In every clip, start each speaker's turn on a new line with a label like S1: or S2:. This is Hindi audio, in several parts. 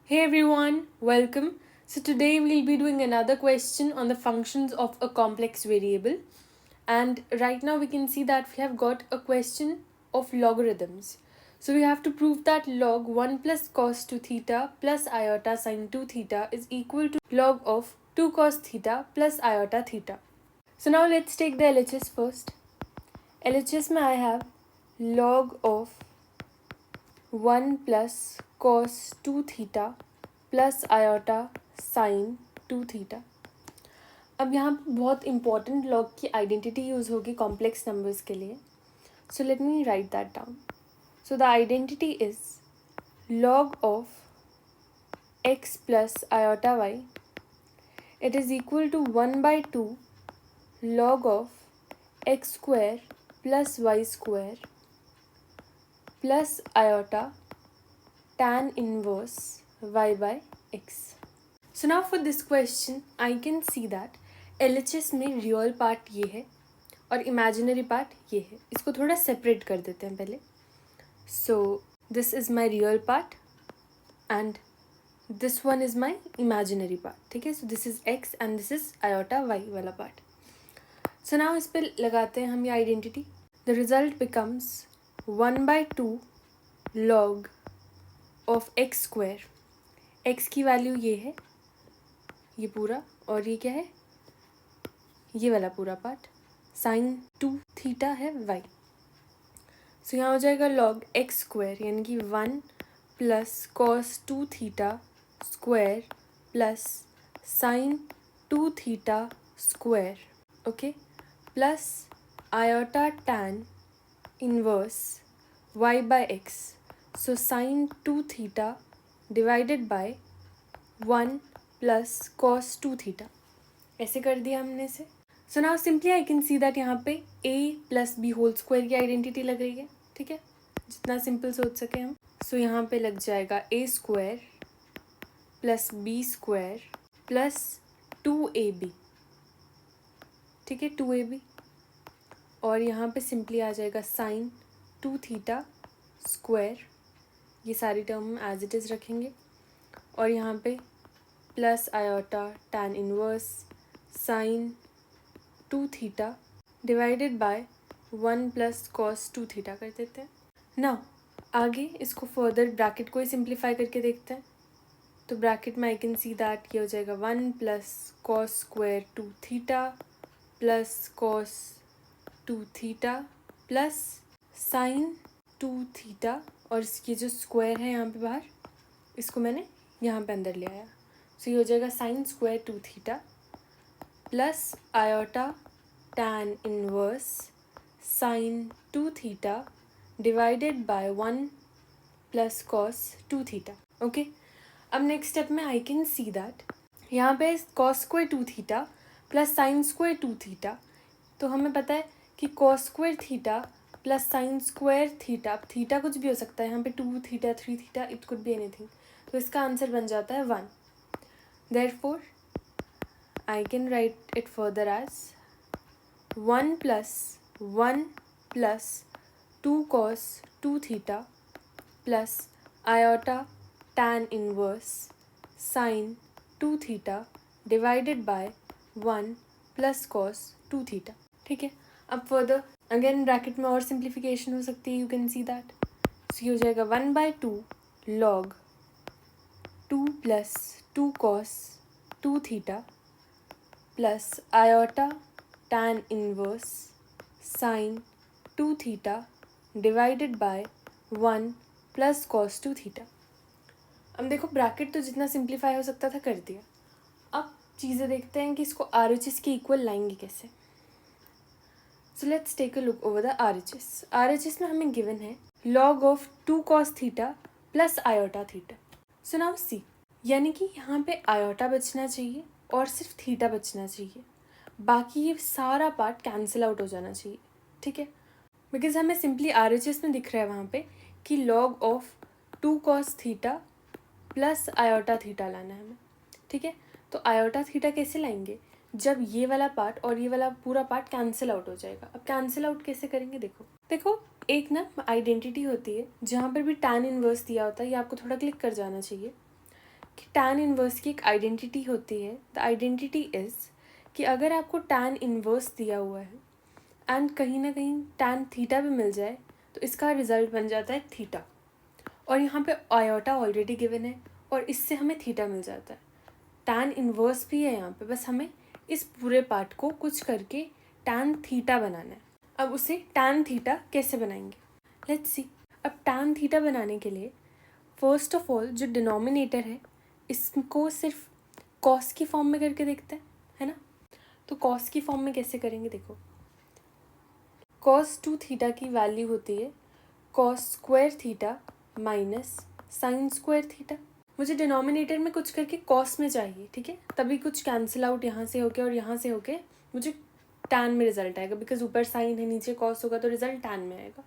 S1: Hey everyone, welcome. So today we'll be doing another question on the functions of a complex variable. And right now we can see that we have got a question of logarithms. So we have to prove that log 1 plus cos 2 theta plus iota sine 2 theta is equal to log of 2 cos theta plus iota theta. So now let's take the LHS first. LHS में I have log of 1 plus cos 2 theta plus iota sine 2 theta. अब यहाँ पर बहुत इंपॉर्टेंट लॉग की आइडेंटिटी यूज़ होगी कॉम्प्लेक्स नंबर्स के लिए। So let me write that down. So the identity is log of x plus iota y it is equal to 1/2 log of x square plus y square plus iota tan inverse y by x. So now for this question I can see that LHS में रियल पार्ट ये है और इमेजिनरी पार्ट ये है। इसको थोड़ा सेपरेट कर देते हैं पहले। So this is my real part and this one is my imaginary part. ठीक है, so this is x and this is iota y वाला पार्ट। सो नाउ इस पर लगाते हैं हम ये identity. The result becomes 1/2 log of x square. X की वैल्यू ये है, ये पूरा, और ये क्या है, ये वाला पूरा पार्ट साइन 2 थीटा है वाई। सो यहाँ हो जाएगा लॉग एक्स स्क्वायर यानी कि 1 plus cos 2 theta square plus sine 2 theta square, okay, plus iota tan inverse y by x. So sine 2 theta divided by 1 plus cos 2 theta. ऐसे कर दिया हमने इसे। So now simply I can see that यहाँ पे a plus b whole square की आइडेंटिटी लग रही है। ठीक है, जितना सिंपल सोच सके हम। सो यहाँ पे लग जाएगा a square plus b square plus 2ab। ठीक है, 2ab, और यहाँ पे सिंपली आ जाएगा साइन 2 थीटा स्क्वायर। ये सारी टर्म एज इट इज़ रखेंगे और यहाँ पे plus iota tan inverse sine 2 theta divided by 1 plus cos 2 theta कर देते हैं। ना आगे इसको फर्दर ब्रैकेट को ही सिंप्लीफाई करके देखते हैं। तो ब्रैकेट में आई कैन सी दैट ये हो जाएगा 1 plus cos square 2 theta plus cos 2 theta plus sine 2 theta, और इसकी जो स्क्वायर है यहाँ पे बाहर, इसको मैंने यहाँ पे अंदर ले आया। सो ये हो जाएगा sine square 2 theta plus iota tan inverse sine 2 theta divided by 1 plus cos 2 theta. Okay, अब नेक्स्ट स्टेप में आई कैन सी दैट यहाँ पे cos square 2 theta plus sine square 2 theta. तो हमें पता है कि cos square theta plus sine square theta, अब थीटा कुछ भी हो सकता है यहाँ पे, 2 theta 3 theta, it could be anything. तो इसका आंसर बन जाता है 1। Therefore I can write it further as 1 plus 2 cos 2 theta plus iota tan inverse sine 2 theta divided by 1 plus cos 2 theta. ठीक है, अब फर्दर अगेन ब्रैकेट में और सिंप्लीफिकेशन हो सकती है। You can see that. So ये हो जाएगा 1/2 log 2 plus 2 cos 2 theta plus iota tan inverse sine 2 theta divided by 1 plus cos 2 theta. अब देखो ब्रैकेट तो जितना सिंप्लीफाई हो सकता था कर दिया। अब चीज़ें देखते हैं कि इसको RHS के इक्वल लाएंगे कैसे। So let's take a look over the RHS। RHS में हमें गिवन है log of 2 cos theta plus iota theta. So now see, यानी कि यहाँ पे आयोटा बचना चाहिए और सिर्फ थीटा बचना चाहिए, बाकी ये सारा पार्ट कैंसिल आउट हो जाना चाहिए। ठीक है, बिकॉज हमें सिंपली RHS में दिख रहा है वहाँ पे कि log of 2 cos theta plus iota theta लाना है हमें। ठीक है, तो आयोटा थीटा कैसे लाएंगे, जब ये वाला पार्ट और ये वाला पूरा पार्ट कैंसिल आउट हो जाएगा। अब कैंसिल आउट कैसे करेंगे, देखो एक ना आइडेंटिटी होती है जहाँ पर भी टैन इनवर्स दिया होता है, ये आपको थोड़ा क्लिक कर जाना चाहिए। कि tan इन्वर्स की एक आइडेंटिटी होती है. द आइडेंटिटी इज़ कि अगर आपको tan इन्वर्स दिया हुआ है एंड कहीं ना कहीं tan थीटा भी मिल जाए तो इसका रिजल्ट बन जाता है थीटा. और यहाँ पे आयोटा ऑलरेडी गिवन है और इससे हमें थीटा मिल जाता है. tan इन्वर्स भी है यहाँ पे, बस हमें इस पूरे पार्ट को कुछ करके tan थीटा बनाना है. अब उसे tan थीटा कैसे बनाएंगे, लेट्स सी. अब tan थीटा बनाने के लिए फर्स्ट ऑफ ऑल जो डिनोमिनेटर है इसको सिर्फ कॉस की फॉर्म में करके देखते हैं, है ना. तो कॉस की फॉर्म में कैसे करेंगे, देखो. कॉस 2 थीटा की वैल्यू होती है cos square theta minus sign square theta. मुझे डिनोमिनेटर में कुछ करके कॉस में चाहिए, ठीक है. तभी कुछ कैंसिल आउट यहाँ से होके और यहाँ से होके मुझे tan में रिजल्ट आएगा, बिकॉज ऊपर साइन है नीचे कॉस होगा तो रिजल्ट tan में आएगा.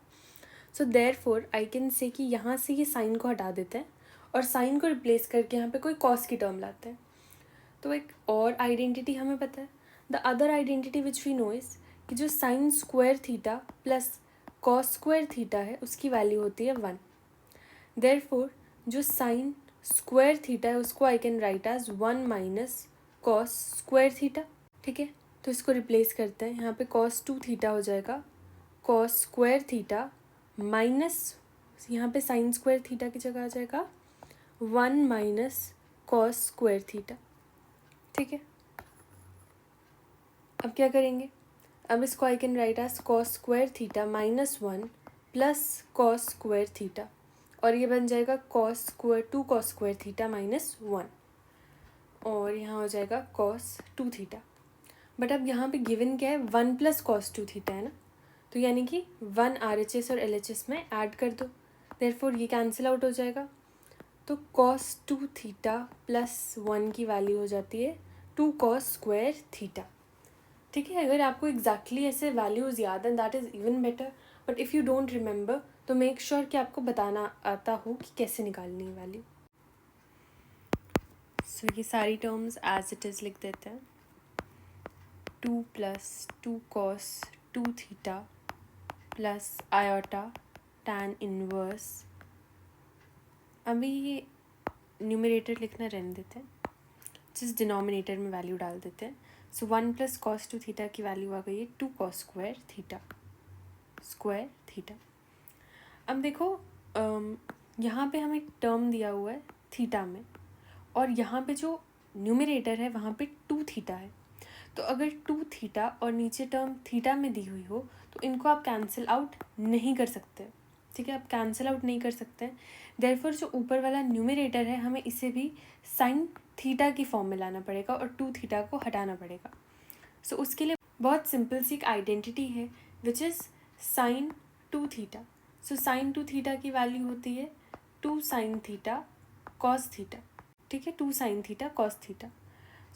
S1: So therefore I can say कि यहाँ से ये साइन को हटा देते हैं और साइन को रिप्लेस करके यहाँ पे कोई कॉस की टर्म लाते हैं. तो एक और आइडेंटिटी हमें पता है. The other identity which we know is कि जो sine square theta plus cos square theta है उसकी वैल्यू होती है 1. देयरफॉर जो साइन स्क्वायर थीटा है उसको I can write as 1 minus cos square theta, ठीक है. तो इसको रिप्लेस करते हैं. यहाँ पे कॉस 2 थीटा हो जाएगा कॉस स्क्वायर थीटा माइनस यहाँ पे साइन स्क्वायर थीटा की जगह आ जाएगा 1 माइनस कॉस स्क्वायर थीटा, ठीक है. अब क्या करेंगे, अब इसको I can write as cos square theta minus 1 plus cos square theta और ये बन जाएगा cos square 2 cos square theta minus 1 और यहाँ हो जाएगा कॉस 2 थीटा. बट अब यहाँ पे गिवन क्या है, 1 प्लस कॉस 2 थीटा है ना. तो यानी कि 1 RHS और LHS में ऐड कर दो. देयरफॉर ये कैंसिल आउट हो जाएगा. तो cos 2 थीटा प्लस 1 की वैल्यू हो जाती है 2 cos स्क्वायर थीटा, ठीक है. अगर आपको एग्जैक्टली ऐसे वैल्यूज़ याद हैं that is even better, but if you don't remember तो मेक श्योर कि आपको बताना आता हो कि कैसे निकालनी है वैल्यू. सो ये सारी टर्म्स एज इट इज़ लिख देते हैं. 2 plus 2 cos 2 theta plus iota tan inverse. अभी ये न्यूमरेटर लिखना रहने देते हैं, जिस डिनोमिनेटर में वैल्यू डाल देते हैं. सो 1 प्लस कॉस 2 थीटा की वैल्यू आ गई है 2 cos स्क्वायर थीटा. अब देखो यहाँ पे हमें टर्म दिया हुआ है थीटा में और यहाँ पे जो न्यूमरेटर है वहाँ पे 2 थीटा है. तो अगर 2 थीटा और नीचे टर्म थीटा में दी हुई हो तो इनको आप कैंसिल आउट नहीं कर सकते, ठीक है. आप कैंसिल आउट नहीं कर सकते. देयरफॉर जो ऊपर वाला न्यूमरेटर है हमें इसे भी साइन थीटा की फॉर्म में लाना पड़ेगा और 2 थीटा को हटाना पड़ेगा. सो उसके लिए बहुत सिंपल सी एक आइडेंटिटी है which is sine 2 theta. So sine 2 theta की वैल्यू होती है 2 साइन थीटा कॉस थीटा, ठीक है. 2 साइन थीटा कॉस थीटा.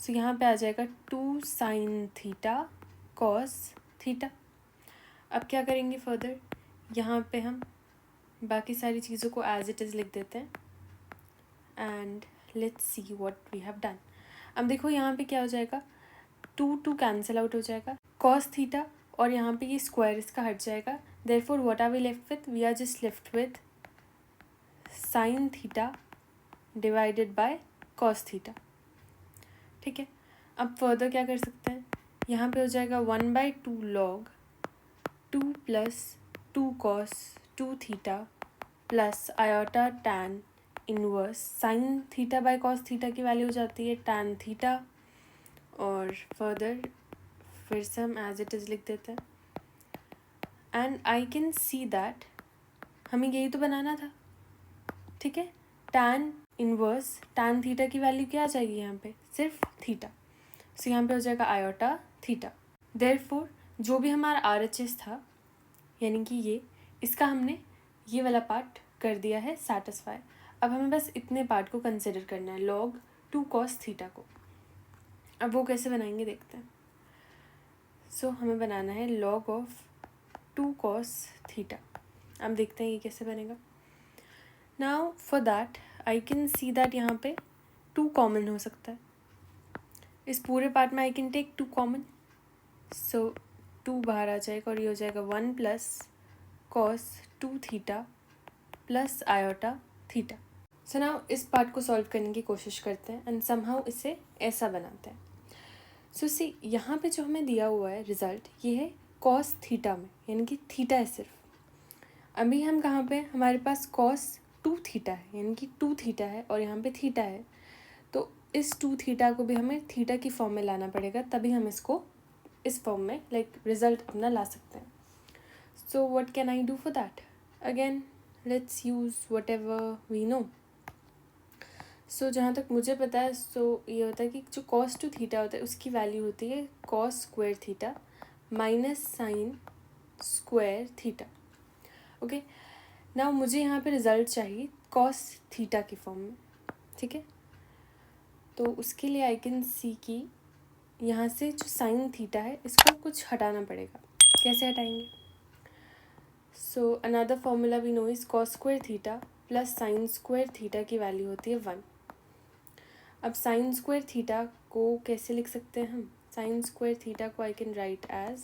S1: सो यहाँ पे आ जाएगा 2 साइन थीटा कॉस थीटा. अब क्या करेंगे फर्दर, यहाँ पे हम बाकी सारी चीज़ों को एज इट इज़ लिख देते हैं and let's see what we have done. अब देखो यहाँ पे क्या हो जाएगा, 2 कैंसिल आउट हो जाएगा कॉस थीटा और यहाँ पे ये स्क्वायर इसका हट जाएगा. Therefore what are we left with, we are just left with sine theta divided by cos theta, ठीक है. अब फर्दर क्या कर सकते हैं, यहाँ पे हो जाएगा 1/2 log 2 plus 2 cos 2 theta plus iota tan inverse sine theta by cos theta की वैल्यू हो जाती है tan थीटा. और फर्दर फिर से हम एज इट इज़ लिख देते हैं and I can see that हमें यही तो बनाना था, ठीक है. tan इनवर्स tan थीटा की वैल्यू क्या आ जाएगी यहाँ पे, सिर्फ थीटा. सो यहाँ पे हो जाएगा आयोटा थीटा. देयरफॉर जो भी हमारा RHS था यानी कि ये इसका हमने ये वाला पार्ट कर दिया है सेटिस्फाई. अब हमें बस इतने पार्ट को कंसिडर करना है log 2 cos थीटा को. अब वो कैसे बनाएंगे देखते हैं. सो हमें बनाना है log ऑफ 2 cos थीटा. अब देखते हैं ये कैसे बनेगा. Now for that I can see that यहाँ पे 2 कॉमन हो सकता है. इस पूरे पार्ट में आई कैन टेक 2 कॉमन. सो 2 बाहर आ जाएगा और ये हो जाएगा 1 plus cos 2 theta plus iota theta. So now इस पार्ट को सॉल्व करने की कोशिश करते हैं एंड समहाउ इसे ऐसा बनाते हैं. सो सी यहाँ पे जो हमें दिया हुआ है रिजल्ट, ये है कॉस थीटा में, यानी कि थीटा है सिर्फ. अभी हम कहाँ पे, हमारे पास कॉस 2 थीटा है, यानी कि 2 थीटा है और यहाँ पे थीटा है. तो इस 2 थीटा को भी हमें थीटा की फॉर्म में लाना पड़ेगा, तभी हम इसको इस फॉर्म में रिजल्ट अपना ला सकते हैं. So what can I do for that? Again let's use whatever we know. So जहाँ तक मुझे पता है, सो ये होता है कि जो कॉस 2 थीटा होता है उसकी वैल्यू होती है cos square theta minus sign square theta. Okay, now मुझे यहाँ पे रिजल्ट चाहिए कॉस थीटा की फॉर्म में. ठीक है, तो उसके लिए आई कैन सी कि यहाँ से जो साइन थीटा है इसको कुछ हटाना पड़ेगा. कैसे हटाएंगे? So another formula we know is cos square theta plus sine square theta की वैल्यू होती है 1. अब साइन स्क्वायर थीटा को कैसे लिख सकते हैं हम? साइन स्क्वायर थीटा को I can write as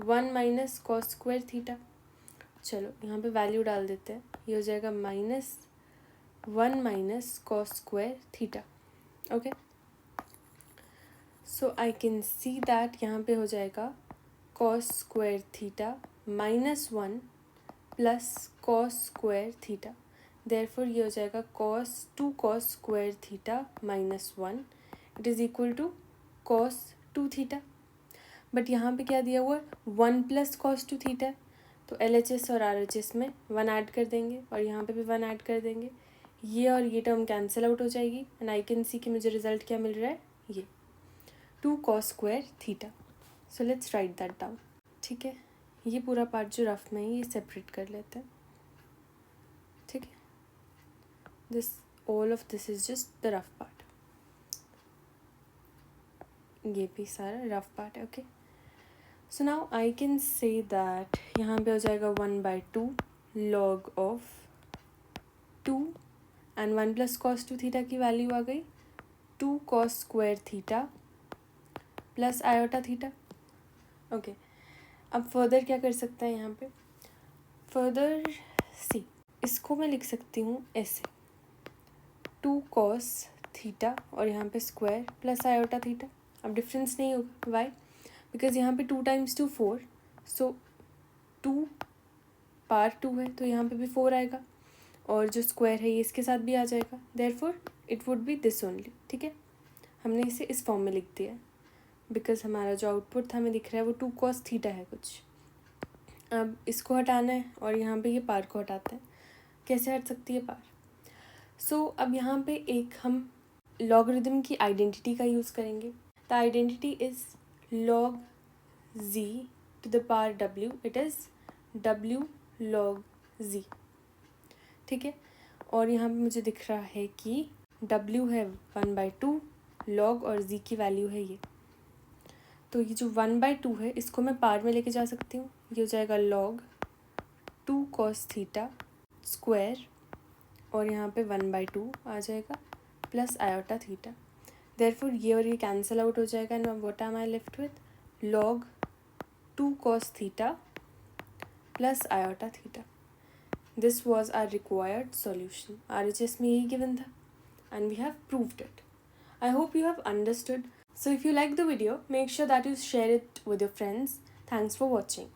S1: 1 minus cos square theta. चलो यहाँ पे वैल्यू डाल देते हैं, ये हो जाएगा -1 minus cos square theta. Okay, so I can see that यहाँ पे हो जाएगा cos square theta -1 plus cos square theta. Therefore ये हो जाएगा cos square theta -1 it is equal to cos 2 theta. But यहाँ पे क्या दिया हुआ है? 1 प्लस cos 2 थीटा है, तो LHS और RHS में 1 ऐड कर देंगे और यहाँ पे भी 1 ऐड कर देंगे. ये और ये टर्म कैंसिल आउट हो जाएगी एंड आई कैन सी कि मुझे रिजल्ट क्या मिल रहा है, ये 2 cos square theta. So let's write that down. ठीक है, ये पूरा पार्ट जो रफ में है ये सेपरेट कर लेते हैं. ठीक है, all of this is just the rough part. ये भी सारा रफ पार्ट है. Okay, so now I can say that यहाँ पे हो जाएगा 1/2 log of 2 and 1 plus cos 2 theta की वैल्यू आ गई 2 cos square theta plus iota theta. Okay, अब फर्दर क्या कर सकते हैं यहाँ पे? फर्दर सी, इसको मैं लिख सकती हूँ ऐसे 2 cos थीटा और यहाँ पे स्क्वायर प्लस आयोटा थीटा. अब डिफरेंस नहीं होगा, वाई? बिकॉज यहाँ पे 2 × 2 4, सो 2 पार 2 है तो यहाँ पे भी 4 आएगा और जो स्क्वायर है ये इसके साथ भी आ जाएगा. Therefore it would be this only. ठीक है, हमने इसे इस फॉर्म में लिख दिया है बिकॉज हमारा जो आउटपुट था हमें दिख रहा है वो 2 cos थीटा है कुछ. अब इसको हटाना है और यहाँ पे ये पार को हटाते हैं. कैसे हट सकती है पार? सो अब यहाँ पे एक हम लॉगरिदम की आइडेंटिटी का यूज़ करेंगे. The identity is log z to the power w. It is w log z. ठीक है, और यहाँ पे मुझे दिख रहा है कि w है 1/2 log और z की वैल्यू है ये. तो ये जो 1/2 है इसको मैं पार में लेके जा सकती हूँ. ये हो जाएगा log 2 cos थीटा स्क्वायर और यहाँ पे 1/2 आ जाएगा प्लस आयोटा थीटा. देयरफॉर ये और ये कैंसिल आउट हो जाएगा and what am I left with? log 2 cos थीटा plus iota theta. This was our required solution. RHS में यही गिवन था and we have proved it. I hope you have understood. So if you like the video, make sure that you share it with your friends. Thanks for watching.